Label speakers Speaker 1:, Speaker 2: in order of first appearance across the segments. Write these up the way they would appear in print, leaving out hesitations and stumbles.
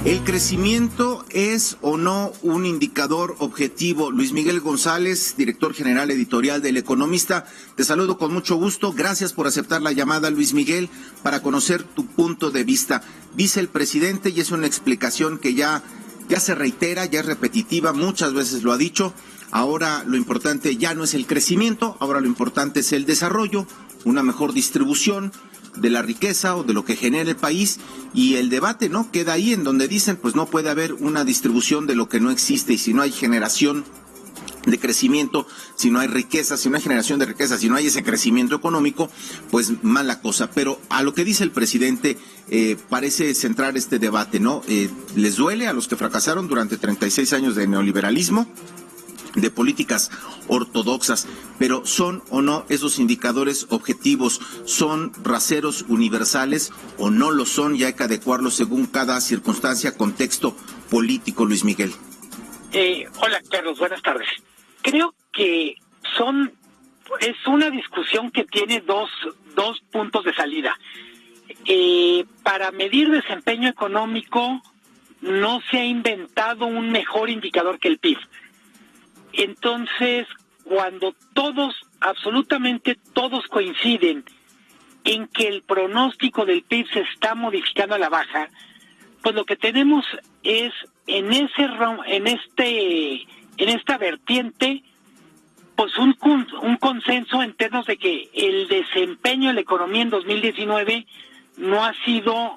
Speaker 1: ¿El crecimiento es o no un indicador objetivo? Luis Miguel González, director general editorial del Economista, te saludo con mucho gusto. Gracias por aceptar la llamada, Luis Miguel, para conocer tu punto de vista. Dice el presidente, y es una explicación que ya se reitera, ya es repetitiva, muchas veces lo ha dicho. Ahora lo importante ya no es el crecimiento, ahora lo importante es el desarrollo, una mejor distribución de la riqueza o de lo que genera el país, y el debate no queda ahí en donde dicen pues no puede haber una distribución de lo que no existe, y si no hay generación de crecimiento, si no hay riqueza, si no hay generación de riqueza, si no hay ese crecimiento económico, pues mala cosa. Pero a lo que dice el presidente parece centrar este debate, ¿no? ¿Les duele a los que fracasaron durante 36 años de neoliberalismo, de políticas ortodoxas, pero son o no esos indicadores objetivos? ¿Son raseros universales o no lo son? Y hay que adecuarlos según cada circunstancia, contexto político, Luis Miguel.
Speaker 2: Hola, Carlos, buenas tardes. Creo que es una discusión que tiene dos puntos de salida. Para medir desempeño económico no se ha inventado un mejor indicador que el PIB. Entonces, cuando absolutamente todos coinciden en que el pronóstico del PIB se está modificando a la baja, pues lo que tenemos es en esta vertiente pues un consenso en términos de que el desempeño de la economía en 2019 no ha sido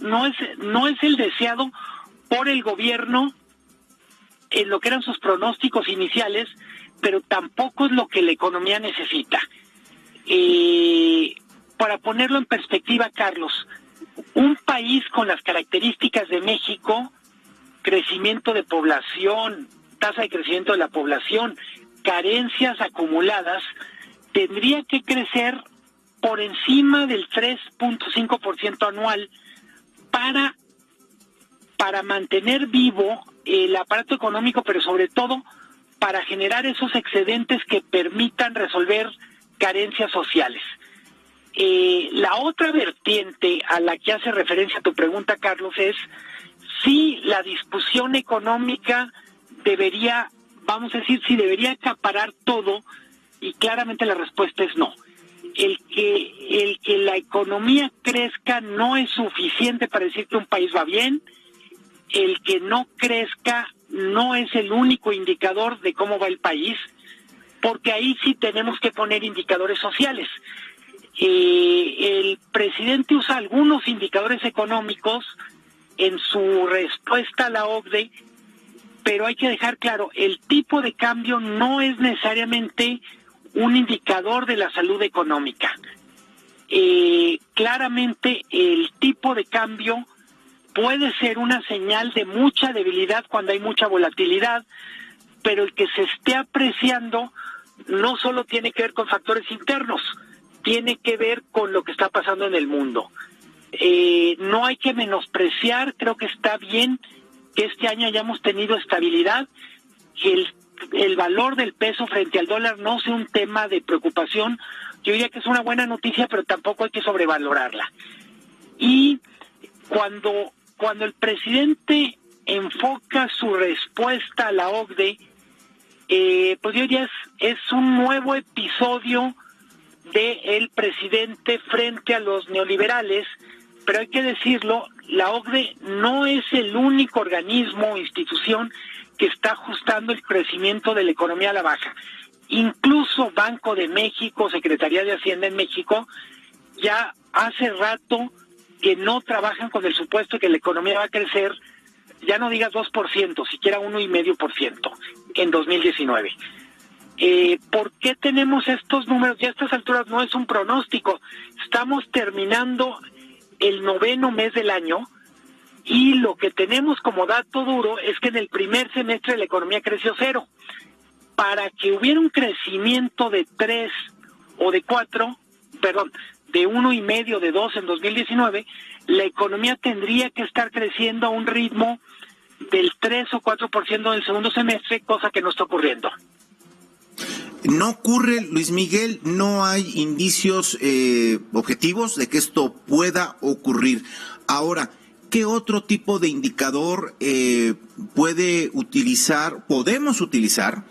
Speaker 2: no es el deseado por el gobierno en lo que eran sus pronósticos iniciales, pero tampoco es lo que la economía necesita. Para ponerlo en perspectiva, Carlos, un país con las características de México, crecimiento de población, tasa de crecimiento de la población, carencias acumuladas, tendría que crecer por encima del 3.5% anual para mantener vivo el aparato económico, pero sobre todo para generar esos excedentes que permitan resolver carencias sociales. La otra vertiente a la que hace referencia tu pregunta, Carlos, es si la discusión económica debería acaparar todo, y claramente la respuesta es no. El que la economía crezca no es suficiente para decir que un país va bien. El que no crezca no es el único indicador de cómo va el país, porque ahí sí tenemos que poner indicadores sociales. El presidente usa algunos indicadores económicos en su respuesta a la OCDE, pero hay que dejar claro, el tipo de cambio no es necesariamente un indicador de la salud económica. Claramente el tipo de cambio puede ser una señal de mucha debilidad cuando hay mucha volatilidad, pero el que se esté apreciando no solo tiene que ver con factores internos, tiene que ver con lo que está pasando en el mundo. No hay que menospreciar, creo que está bien que este año hayamos tenido estabilidad, que el valor del peso frente al dólar no sea un tema de preocupación. Yo diría que es una buena noticia, pero tampoco hay que sobrevalorarla. Y cuando el presidente enfoca su respuesta a la OCDE, pues yo diría es un nuevo episodio del presidente frente a los neoliberales, pero hay que decirlo, la OCDE no es el único organismo o institución que está ajustando el crecimiento de la economía a la baja. Incluso Banco de México, Secretaría de Hacienda en México, ya hace rato que no trabajan con el supuesto que la economía va a crecer, ya no digas 2%, siquiera 1,5% en 2019. ¿Por qué tenemos estos números? Ya a estas alturas no es un pronóstico. Estamos terminando el 9º mes del año y lo que tenemos como dato duro es que en el primer semestre la economía creció 0. Para que hubiera un crecimiento de 3 o de 4, de 1,5, de 2 en 2019, la economía tendría que estar creciendo a un ritmo del 3 o 4% en el segundo semestre, cosa que no está ocurriendo.
Speaker 1: No ocurre, Luis Miguel, no hay indicios objetivos de que esto pueda ocurrir. Ahora, ¿qué otro tipo de indicador podemos utilizar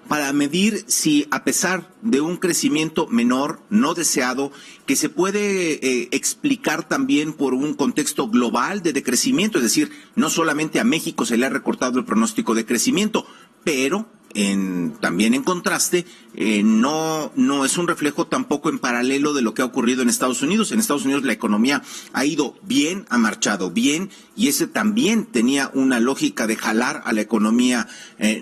Speaker 1: para medir si, a pesar de un crecimiento menor, no deseado, que se puede explicar también por un contexto global de decrecimiento? Es decir, no solamente a México se le ha recortado el pronóstico de crecimiento, pero también en contraste, no es un reflejo tampoco en paralelo de lo que ha ocurrido en Estados Unidos. En Estados Unidos la economía ha ido bien, ha marchado bien, y ese también tenía una lógica de jalar a la economía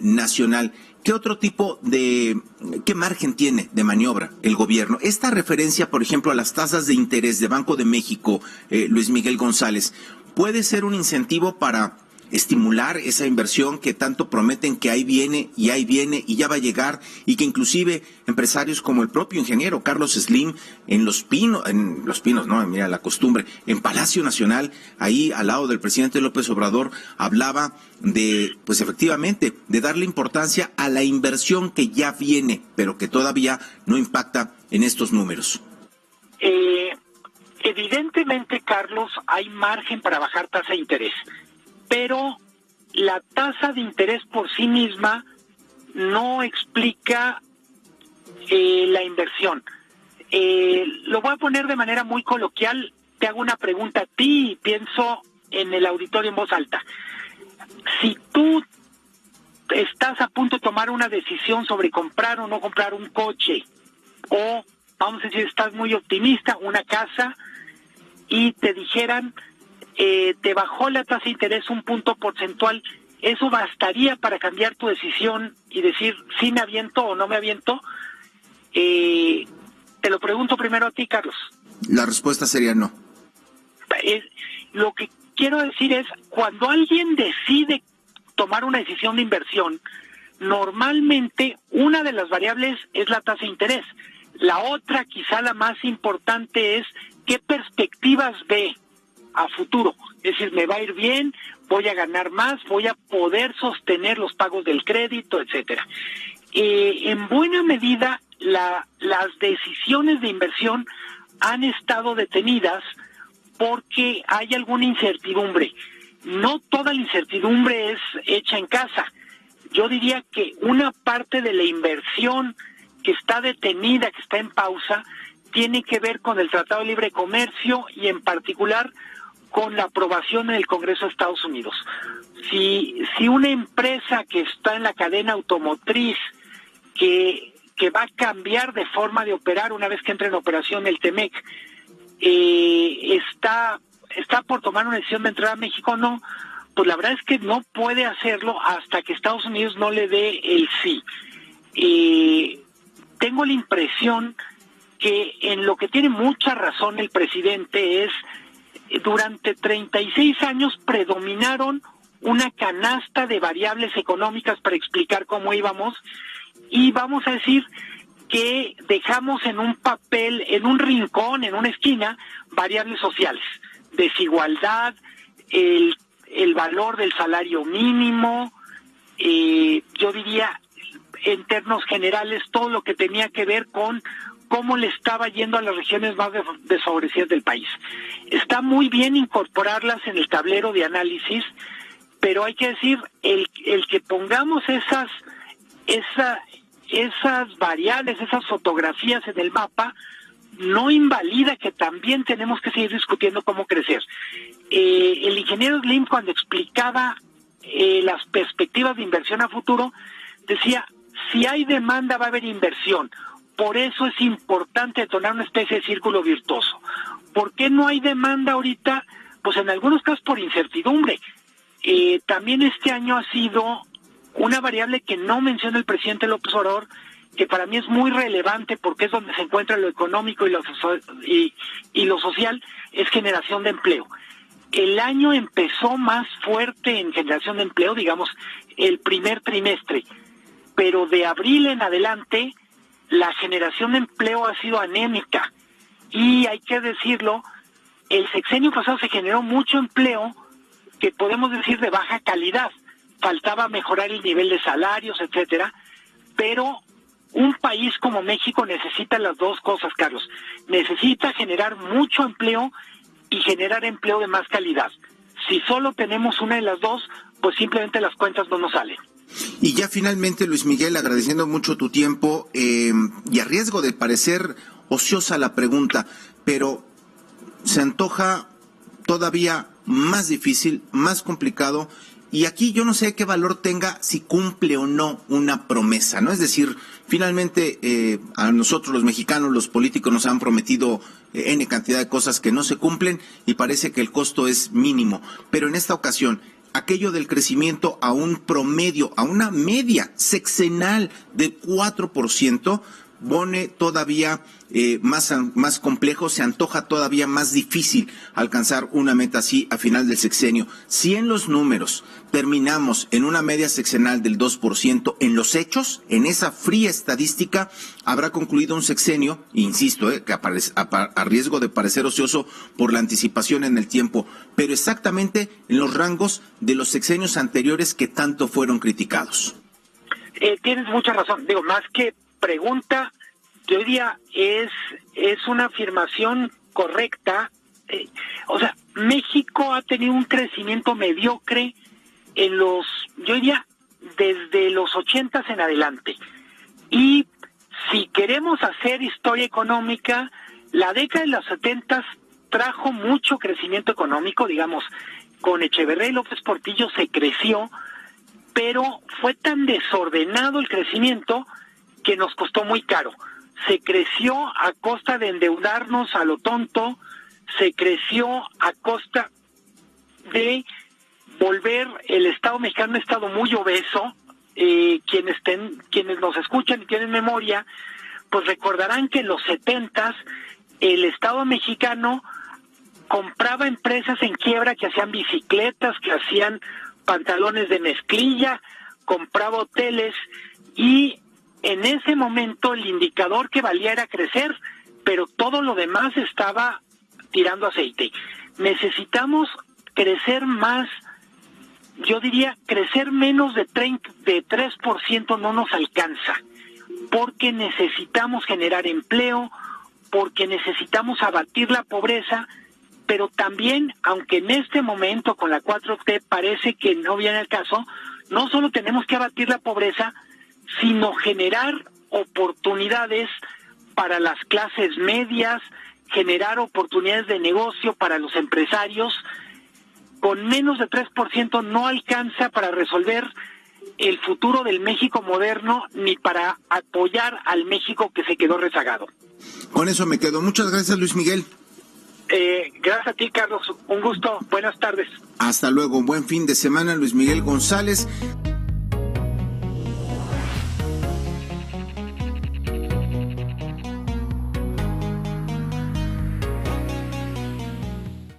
Speaker 1: nacional. ¿Qué margen tiene de maniobra el gobierno? Esta referencia, por ejemplo, a las tasas de interés de Banco de México, Luis Miguel González, ¿puede ser un incentivo para estimular esa inversión que tanto prometen, que ahí viene y ya va a llegar, y que inclusive empresarios como el propio ingeniero Carlos Slim en Los Pinos, no, mira la costumbre, en Palacio Nacional, ahí al lado del presidente López Obrador, hablaba de, pues efectivamente, de darle importancia a la inversión que ya viene, pero que todavía no impacta en estos números?
Speaker 2: Evidentemente, Carlos, hay margen para bajar tasa de interés, pero la tasa de interés por sí misma no explica la inversión. Lo voy a poner de manera muy coloquial. Te hago una pregunta a ti y pienso en el auditorio en voz alta. Si tú estás a punto de tomar una decisión sobre comprar o no comprar un coche, o vamos a decir, estás muy optimista, una casa, y te dijeran, te bajó la tasa de interés un punto porcentual, ¿eso bastaría para cambiar tu decisión y decir sí me aviento o no me aviento? Te lo pregunto primero a ti, Carlos.
Speaker 1: La respuesta sería no.
Speaker 2: Lo que quiero decir es, cuando alguien decide tomar una decisión de inversión, normalmente una de las variables es la tasa de interés. La otra, quizá la más importante, es qué perspectivas ve a futuro. Es decir, me va a ir bien, voy a ganar más, voy a poder sostener los pagos del crédito, etcétera. En buena medida, las decisiones de inversión han estado detenidas porque hay alguna incertidumbre. No toda la incertidumbre es hecha en casa. Yo diría que una parte de la inversión que está detenida, que está en pausa, tiene que ver con el Tratado de Libre Comercio y en particular con la aprobación en el Congreso de Estados Unidos. Si una empresa que está en la cadena automotriz, que va a cambiar de forma de operar una vez que entre en operación el TEMEC, está por tomar una decisión de entrar a México, no, pues la verdad es que no puede hacerlo hasta que Estados Unidos no le dé el sí. Tengo la impresión que en lo que tiene mucha razón el presidente es, durante 36 años predominaron una canasta de variables económicas para explicar cómo íbamos, y vamos a decir que dejamos en un papel, en un rincón, en una esquina, variables sociales, desigualdad, el valor del salario mínimo, yo diría en términos generales todo lo que tenía que ver con cómo le estaba yendo a las regiones más desfavorecidas del país. Está muy bien incorporarlas en el tablero de análisis, pero hay que decir, el que pongamos esas variables, esas fotografías en el mapa, no invalida que también tenemos que seguir discutiendo cómo crecer. El ingeniero Slim, cuando explicaba las perspectivas de inversión a futuro, decía, si hay demanda va a haber inversión. Por eso es importante detonar una especie de círculo virtuoso. ¿Por qué no hay demanda ahorita? Pues en algunos casos por incertidumbre. También este año ha sido una variable que no menciona el presidente López Obrador, que para mí es muy relevante porque es donde se encuentra lo económico y lo social, es generación de empleo. El año empezó más fuerte en generación de empleo, digamos, el primer trimestre, pero de abril en adelante la generación de empleo ha sido anémica, y hay que decirlo, el sexenio pasado se generó mucho empleo que podemos decir de baja calidad, faltaba mejorar el nivel de salarios, etcétera, pero un país como México necesita las dos cosas, Carlos. Necesita generar mucho empleo y generar empleo de más calidad. Si solo tenemos una de las dos, pues simplemente las cuentas no nos salen.
Speaker 1: Y ya finalmente, Luis Miguel, agradeciendo mucho tu tiempo y a riesgo de parecer ociosa la pregunta, pero se antoja todavía más difícil, más complicado, y aquí yo no sé qué valor tenga si cumple o no una promesa, ¿no? Es decir, finalmente a nosotros los mexicanos, los políticos nos han prometido N cantidad de cosas que no se cumplen y parece que el costo es mínimo, pero en esta ocasión aquello del crecimiento a un promedio, a una media sexenal de 4%, pone todavía más complejo, se antoja todavía más difícil alcanzar una meta así a final del sexenio. Si en los números terminamos en una media sexenal del 2%, en los hechos, en esa fría estadística, habrá concluido un sexenio, insisto, que a riesgo de parecer ocioso por la anticipación en el tiempo, pero exactamente en los rangos de los sexenios anteriores que tanto fueron criticados.
Speaker 2: Tienes mucha razón. Digo, más que pregunta, yo diría es una afirmación correcta. O sea, México ha tenido un crecimiento mediocre yo diría, desde los 80s en adelante. Y si queremos hacer historia económica, la década de los 70s trajo mucho crecimiento económico, digamos, con Echeverría y López Portillo se creció, pero fue tan desordenado el crecimiento que nos costó muy caro. Se creció a costa de endeudarnos a lo tonto, se creció a costa de volver el Estado mexicano un Estado muy obeso. Quienes nos escuchan y tienen memoria, pues recordarán que en los 70s el Estado mexicano compraba empresas en quiebra que hacían bicicletas, que hacían pantalones de mezclilla, compraba hoteles, y en ese momento el indicador que valía era crecer, pero todo lo demás estaba tirando aceite. Necesitamos crecer más. Yo diría, crecer menos de 3% no nos alcanza, porque necesitamos generar empleo, porque necesitamos abatir la pobreza, pero también, aunque en este momento con la 4T parece que no viene al caso, no solo tenemos que abatir la pobreza, sino generar oportunidades para las clases medias, generar oportunidades de negocio para los empresarios. Con menos de 3% no alcanza para resolver el futuro del México moderno ni para apoyar al México que se quedó rezagado.
Speaker 1: Con eso me quedo. Muchas gracias, Luis Miguel.
Speaker 2: Gracias a ti, Carlos. Un gusto. Buenas tardes.
Speaker 1: Hasta luego. Buen fin de semana, Luis Miguel González.